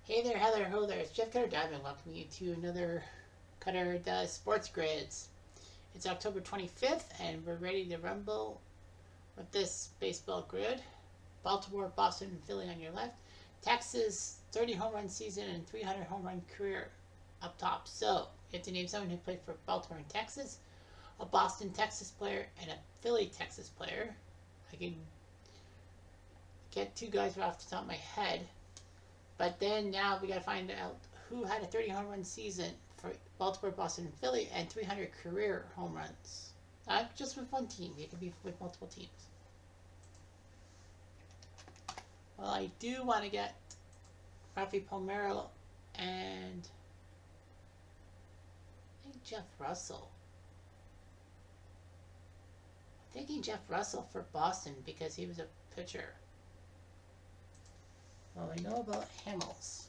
Hey there, Heather, ho there. It's Jeff Cutter Diamond welcoming you to another Cutter Does Sports Grids. It's October 25th, and we're ready to rumble with this baseball grid. Baltimore, Boston, and Philly on your left. Texas, 30 home run season and 300 home run career up top. So, you have to name someone who played for Baltimore and Texas, a Boston, Texas player, and a Philly, Texas player. I can get two guys right off the top of my head. But then now we got to find out who had a 30 home run season for Baltimore, Boston, and Philly, and 300 career home runs. Not just with one team, it could be with multiple teams. Well, I do want to get Rafi Palmeiro and I think Jeff Russell. I'm thinking Jeff Russell for Boston because he was a pitcher. Well, I know about Hamels.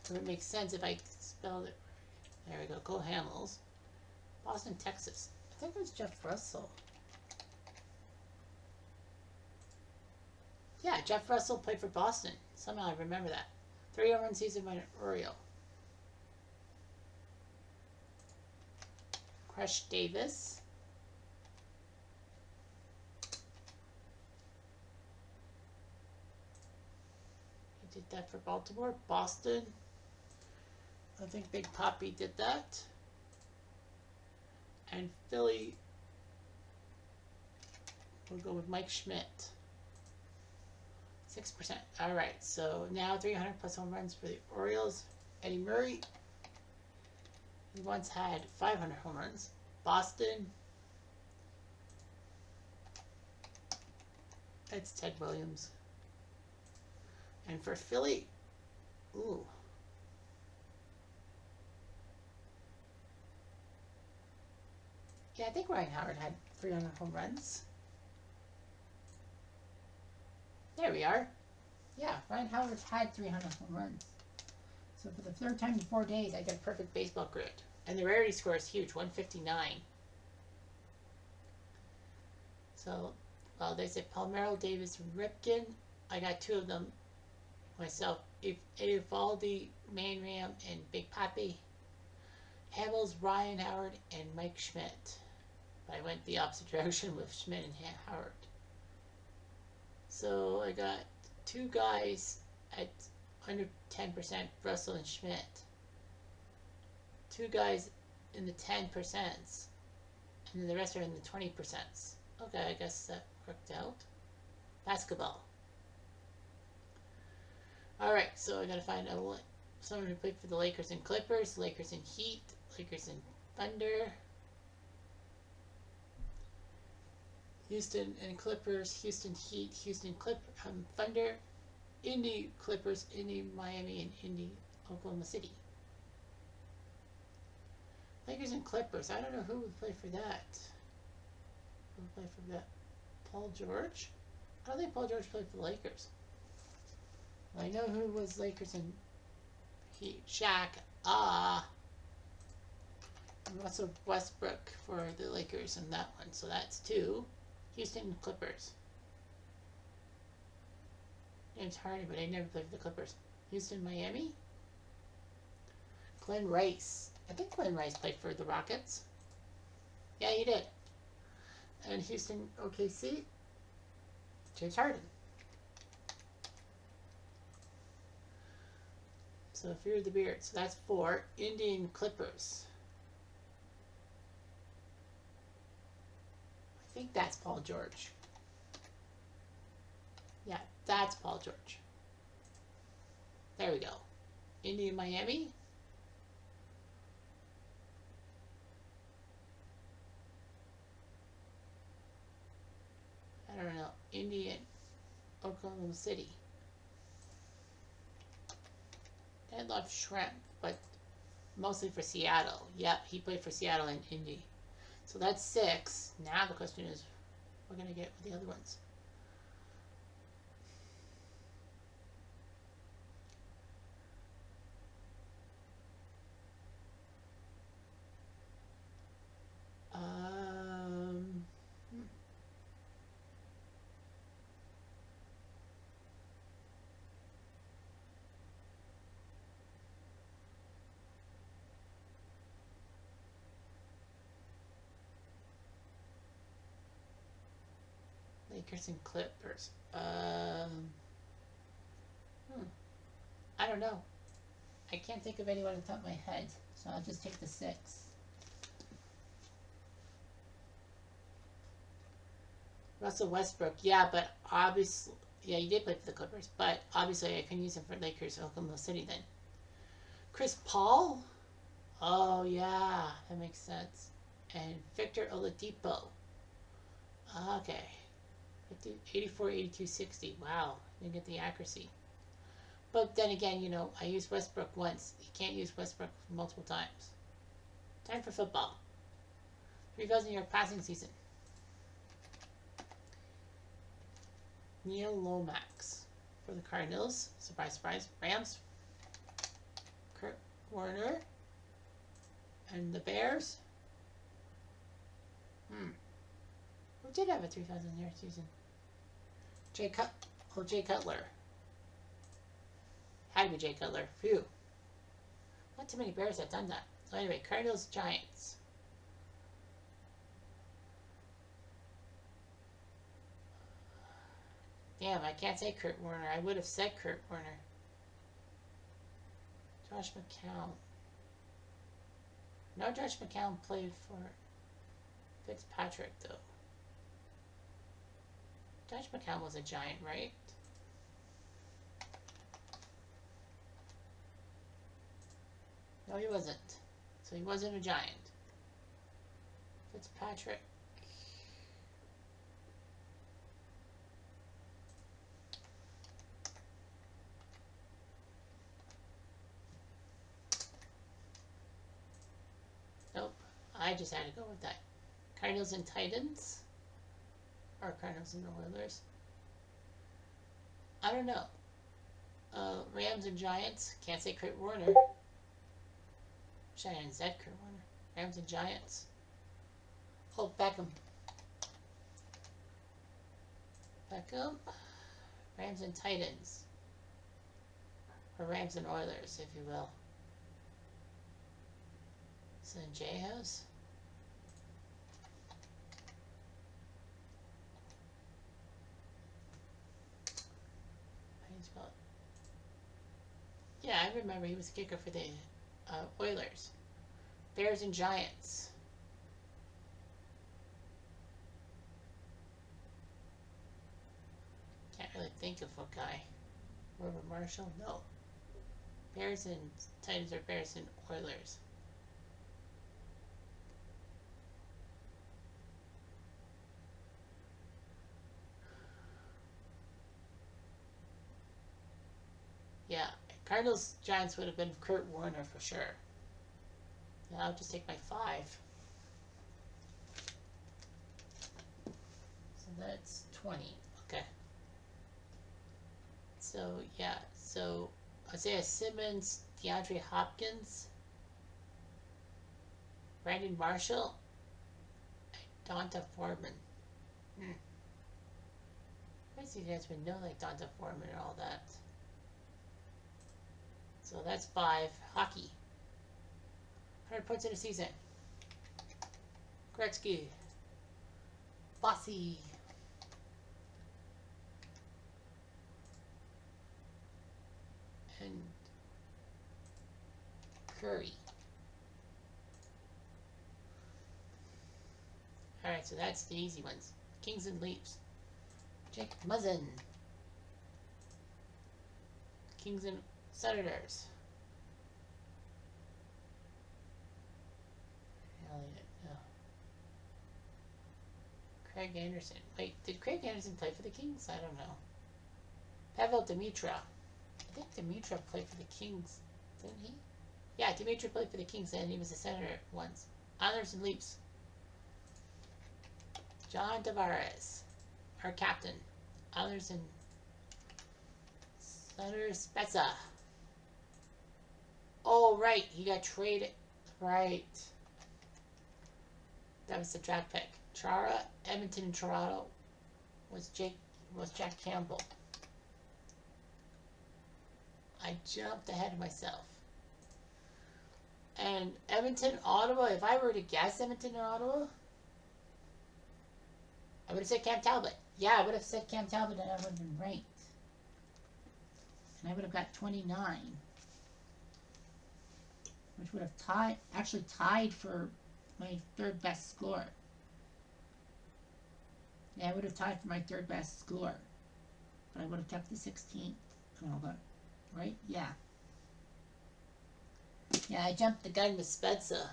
So it makes sense if I spelled it. There we go. Go Hamels. Boston, Texas. I think it was Jeff Russell. Yeah, Jeff Russell played for Boston. Somehow I remember that. 3 home run season by an Oriole. Crush Davis. He did that for Baltimore. Boston. I think Big Papi did that. And Philly, we'll go with Mike Schmidt. 6%. All right, so now 300 plus home runs for the Orioles. Eddie Murray. He once had 500 home runs. Boston. It's Ted Williams. And for Philly, ooh. Yeah, I think Ryan Howard had 300 home runs. There we are. Yeah, Ryan Howard had 300 home runs. So for the third time in 4 days, I got a perfect baseball grid. And the rarity score is huge, 159. So, well, they said Palmeiro, Davis, and Ripken. I got 2 of them myself. Evaldi, Man Ram, and Big Papi. Hamels, Ryan Howard, and Mike Schmidt. But I went the opposite direction with Schmidt and Howard. So I got 2 guys at under 10%, Russell and Schmidt. 2 guys in the 10%, and then the rest are in the 20%. Okay, I guess that worked out. Basketball. Alright, so I gotta find out someone who played for the Lakers and Clippers, Lakers and Heat, Lakers and Thunder, Houston and Clippers, Houston Heat, Houston Thunder, Indy Clippers, Indy Miami, and Indy Oklahoma City. Lakers and Clippers. I don't know who would play for that. Who would play for that? Paul George? I don't think Paul George played for the Lakers. Well, I know who was Lakers and Heat. Shaq. Russell Westbrook for the Lakers in that one. So that's 2. Houston Clippers. James Harden, but I never played for the Clippers. Houston, Miami. Glenn Rice. I think Glenn Rice played for the Rockets. Yeah, he did. And Houston, OKC. James Harden. So Fear of the Beard. So that's 4. Indian Clippers. I think that's Paul George. Yeah, that's Paul George. There we go. Indian Miami. I don't know. Indian Oklahoma City. They love shrimp, but mostly for Seattle. Yep, he played for Seattle and Indy. So that's 6. Now the question is, what we're going to get with the other ones. Lakers and Clippers. I don't know. I can't think of anyone on the top of my head, so I'll just take the 6. Russell Westbrook, yeah, but obviously, yeah, you did play for the Clippers, but obviously I can use him for Lakers or Oklahoma City then. Chris Paul? Oh, yeah, that makes sense. And Victor Oladipo. Okay. 84, 82, 60. Wow, didn't get the accuracy. But then again, you know, I used Westbrook once. You can't use Westbrook multiple times. Time for football. 3,000-yard passing season. Neil Lomax for the Cardinals. Surprise, surprise. Rams. Kurt Warner. And the Bears. Who did have a 3,000-yard season? Jay Cutler. Had to be Jay Cutler. Phew. Not too many Bears have done that. So anyway, Cardinals, Giants. Damn, I can't say Kurt Warner. I would have said Kurt Warner. Josh McCown. No, Josh McCown played for Fitzpatrick, though. Josh McCown was a Giant, right? No, he wasn't. So he wasn't a Giant. Fitzpatrick. Nope. I just had to go with that. Cardinals and Titans. Or Cardinals and Oilers. I don't know. Rams and Giants. Can't say Kurt Warner. Shannon said Kurt Warner. Rams and Giants. Oh, Beckham. Beckham. Rams and Titans. Or Rams and Oilers, if you will. San J-House. Yeah, I remember he was a kicker for the Oilers. Bears and Giants. Can't really think of what guy. Robert Marshall? No. Bears and Titans or Bears and Oilers. Yeah, Cardinals Giants would have been Kurt Warner for sure. Now I'll just take my 5. So that's 20. Okay. So yeah, so Isaiah Simmons, DeAndre Hopkins, Brandon Marshall, and Donta Foreman. I see you guys would know like Donta Foreman and all that. So that's 5. Hockey. 100 points in a season. Gretzky. Bossy. And Curry. Alright, so that's the easy ones. Kings and Leafs. Jake Muzzin. Kings and Senators. Elliott, no. Craig Anderson. Wait, did Craig Anderson play for the Kings? I don't know. Pavel Dimitra. I think Dimitra played for the Kings, didn't he? Yeah, Dimitra played for the Kings and he was a Senator once. Islanders and Leafs. John Tavares. Our captain. Islanders and Senators. Spezza. Oh, right. He got traded. Right. That was the draft pick. Chara, Edmonton, and Toronto was Jack Campbell. I jumped ahead of myself. And Edmonton, Ottawa, if I were to guess Edmonton or Ottawa, I would have said Cam Talbot. Yeah, I would have said Cam Talbot and I would have been ranked. And I would have got 29. Which would have actually tied for my third best score. Yeah, I would have tied for my third best score. But I would have kept the 16th and all that. Right? Yeah. Yeah, I jumped the gun with Spencer.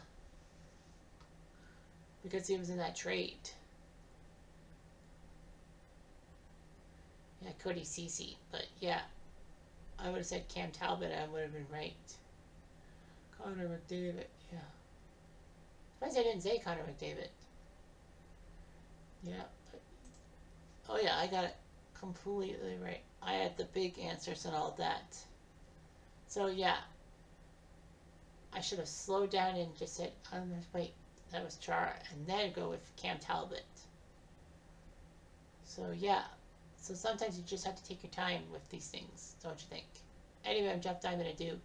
Because he was in that trade. Yeah, Cody Cece. But yeah, I would have said Cam Talbot and I would have been right. Connor McDavid, yeah. Surprised I didn't say Connor McDavid. Yeah, but, oh yeah, I got it completely right. I had the big answers and all that. So yeah, I should have slowed down and just said, wait, that was Chara, and then go with Cam Talbot. So yeah, so sometimes you just have to take your time with these things, don't you think? Anyway, I'm Jeff Diamond, I do.